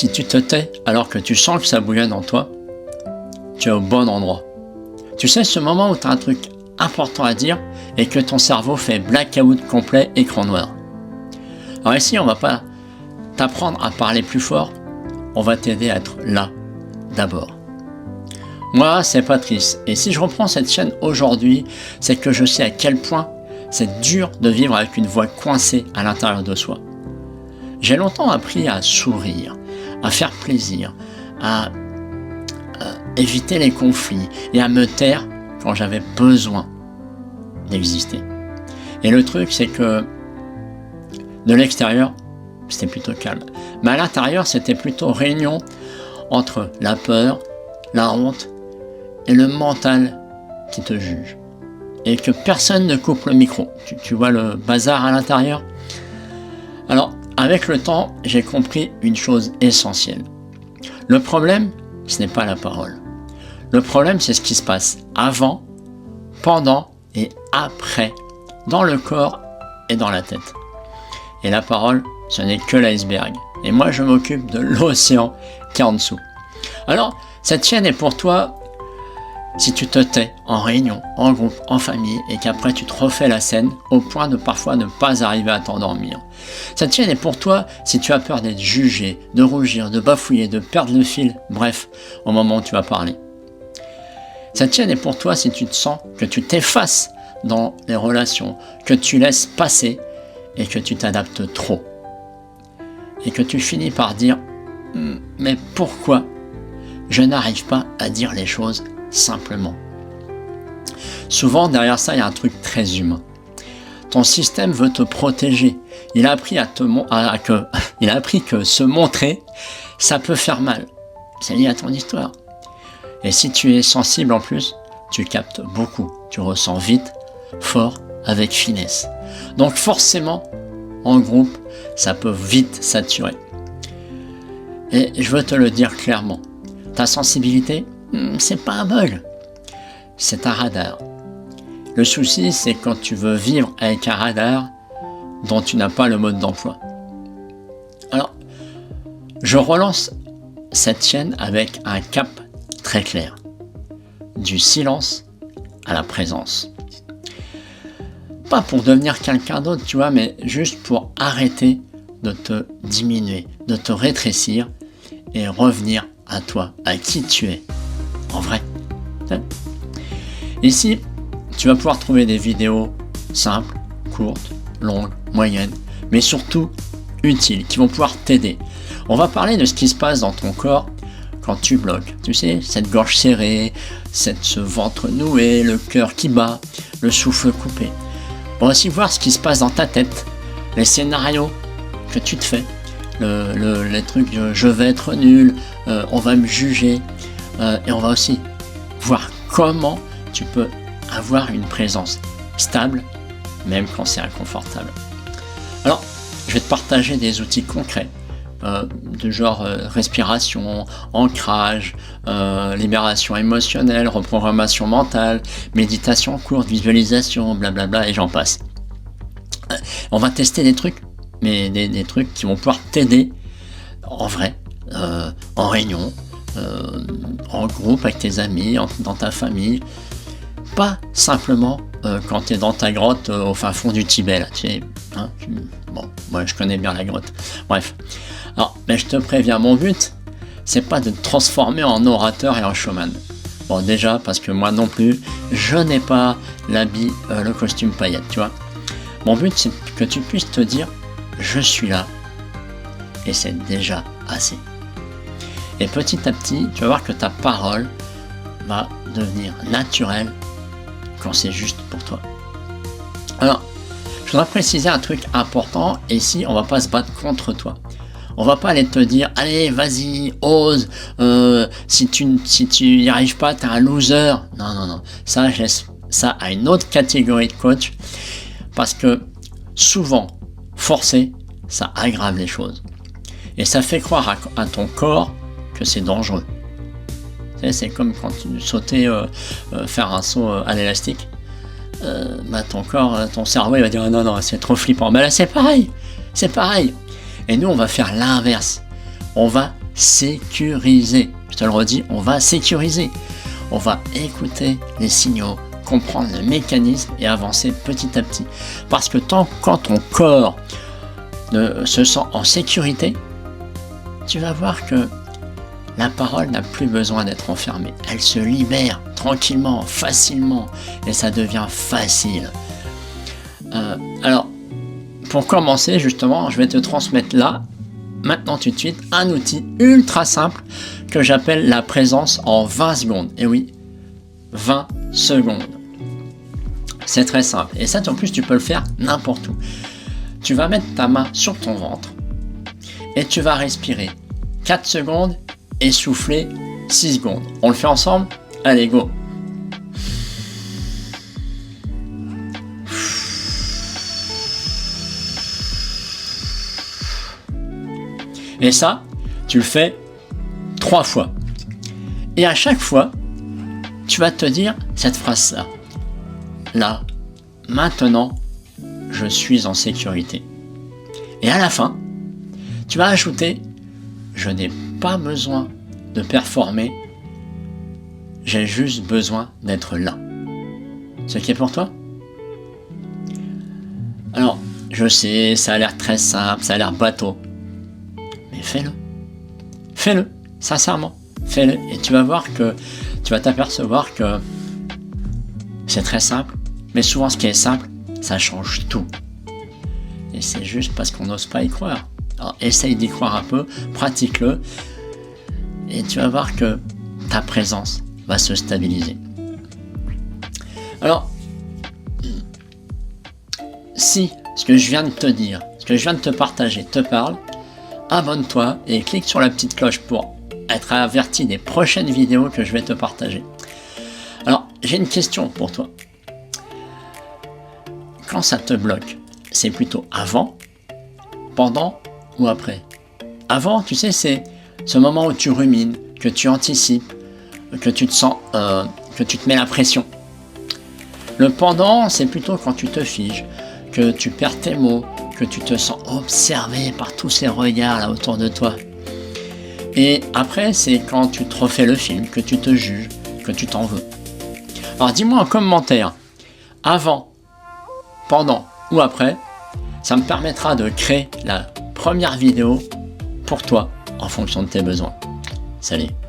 Si tu te tais alors que tu sens que ça bouillonne en toi, tu es au bon endroit. Tu sais, ce moment où tu as un truc important à dire et que ton cerveau fait blackout complet, écran noir. Alors ici, on va pas t'apprendre à parler plus fort, on va t'aider à être là, d'abord. Moi, c'est Patrice, et si je reprends cette chaîne aujourd'hui, c'est que je sais à quel point c'est dur de vivre avec une voix coincée à l'intérieur de soi. J'ai longtemps appris à sourire, à faire plaisir, à éviter les conflits et à me taire quand j'avais besoin d'exister. Et le truc, c'est que de l'extérieur, c'était plutôt calme. Mais à l'intérieur, c'était plutôt réunion entre la peur, la honte et le mental qui te juge. Et que personne ne coupe le micro. Tu vois le bazar à l'intérieur? Alors, avec le temps, j'ai compris une chose essentielle. Le problème, ce n'est pas la parole. Le problème, c'est ce qui se passe avant, pendant et après, dans le corps et dans la tête. Et la parole, ce n'est que l'iceberg. Et moi, je m'occupe de l'océan qui est en dessous. Alors, cette chaîne est pour toi si tu te tais en réunion, en groupe, en famille, et qu'après tu te refais la scène au point de parfois ne pas arriver à t'endormir. Cette chaîne est pour toi si tu as peur d'être jugé, de rougir, de bafouiller, de perdre le fil, bref, au moment où tu vas parler. Cette chaîne est pour toi si tu te sens que tu t'effaces dans les relations, que tu laisses passer et que tu t'adaptes trop. Et que tu finis par dire « Mais pourquoi je n'arrive pas à dire les choses simplement ?» Souvent, derrière ça, il y a un truc très humain. Ton système veut te protéger. Il a appris que se montrer, ça peut faire mal. C'est lié à ton histoire. Et si tu es sensible en plus, tu captes beaucoup. Tu ressens vite, fort, avec finesse. Donc forcément, en groupe, ça peut vite saturer. Et je veux te le dire clairement. Ta sensibilité, c'est pas un bug. C'est un radar. Le souci, c'est quand tu veux vivre avec un radar dont tu n'as pas le mode d'emploi. Alors, je relance cette chaîne avec un cap très clair. Du silence à la présence. Pas pour devenir quelqu'un d'autre, tu vois, mais juste pour arrêter de te diminuer, de te rétrécir et revenir à toi, à qui tu es, en vrai. Ici, tu vas pouvoir trouver des vidéos simples, courtes, longues, moyennes, mais surtout utiles, qui vont pouvoir t'aider. On va parler de ce qui se passe dans ton corps quand tu bloques. Tu sais, cette gorge serrée, ce ventre noué, le cœur qui bat, le souffle coupé. On va aussi voir ce qui se passe dans ta tête, les scénarios que tu te fais, les trucs de je vais être nul, on va me juger, et on va aussi voir comment tu peux avoir une présence stable, même quand c'est inconfortable. Alors, je vais te partager des outils concrets, de genre respiration, ancrage, libération émotionnelle, reprogrammation mentale, méditation courte, visualisation, blablabla, et j'en passe. On va tester des trucs, mais des trucs qui vont pouvoir t'aider en vrai, en réunion, en groupe avec tes amis, dans ta famille, pas simplement quand tu es dans ta grotte au fin fond du Tibet, là, tu sais, hein, bon, moi je connais bien la grotte, bref. Alors, mais je te préviens, mon but, c'est pas de te transformer en orateur et en showman. Bon, déjà, parce que moi non plus, je n'ai pas l'habit, le costume paillette, tu vois. Mon but, c'est que tu puisses te dire, je suis là, et c'est déjà assez. Et petit à petit, tu vas voir que ta parole va devenir naturelle quand c'est juste pour toi. Alors, je voudrais préciser un truc important, et ici, on va pas se battre contre toi. On va pas aller te dire, allez, vas-y, ose, si tu n'y arrives pas, t'es un loser. Non. Ça, je laisse ça à une autre catégorie de coach, parce que souvent, forcer, ça aggrave les choses. Et ça fait croire à ton corps que c'est dangereux. C'est comme quand tu sautais, faire un saut à l'élastique. Ton corps, ton cerveau, il va dire, non, c'est trop flippant. Mais là, c'est pareil. Et nous, on va faire l'inverse. On va sécuriser. Je te le redis, on va sécuriser. On va écouter les signaux, comprendre le mécanisme et avancer petit à petit. Parce que quand ton corps se sent en sécurité, tu vas voir que la parole n'a plus besoin d'être enfermée. Elle se libère tranquillement, facilement, et ça devient facile. Alors, pour commencer, justement, je vais te transmettre là, maintenant tout de suite, un outil ultra simple que j'appelle la présence en 20 secondes. Et oui, 20 secondes. C'est très simple. Et ça, en plus, tu peux le faire n'importe où. Tu vas mettre ta main sur ton ventre et tu vas respirer 4 secondes et souffler 6 secondes. On le fait ensemble? Allez, go! Et ça, tu le fais 3 fois. Et à chaque fois, tu vas te dire cette phrase-là. Là, maintenant, je suis en sécurité. Et à la fin, tu vas ajouter, je n'ai pas besoin de performer, j'ai juste besoin d'être là. C'est ok pour toi? Alors, je sais, ça a l'air très simple, ça a l'air bateau. Mais fais-le. Fais-le, sincèrement. Fais-le et tu vas voir que tu vas t'apercevoir que c'est très simple, mais souvent ce qui est simple, ça change tout. Et c'est juste parce qu'on n'ose pas y croire. Alors essaye d'y croire un peu, pratique-le, et tu vas voir que ta présence va se stabiliser. Alors, si ce que je viens de te dire, ce que je viens de te partager te parle, abonne-toi et clique sur la petite cloche pour être averti des prochaines vidéos que je vais te partager. Alors, j'ai une question pour toi. Quand ça te bloque, c'est plutôt avant, pendant ou après? Avant, tu sais, c'est ce moment où tu rumines, que tu anticipes, que tu te sens, que tu te mets la pression. Le pendant, c'est plutôt quand tu te figes, que tu perds tes mots, que tu te sens observé par tous ces regards là autour de toi. Et après, c'est quand tu te refais le film, que tu te juges, que tu t'en veux. Alors dis-moi en commentaire, avant, pendant ou après, ça me permettra de créer la première vidéo pour toi en fonction de tes besoins. Salut!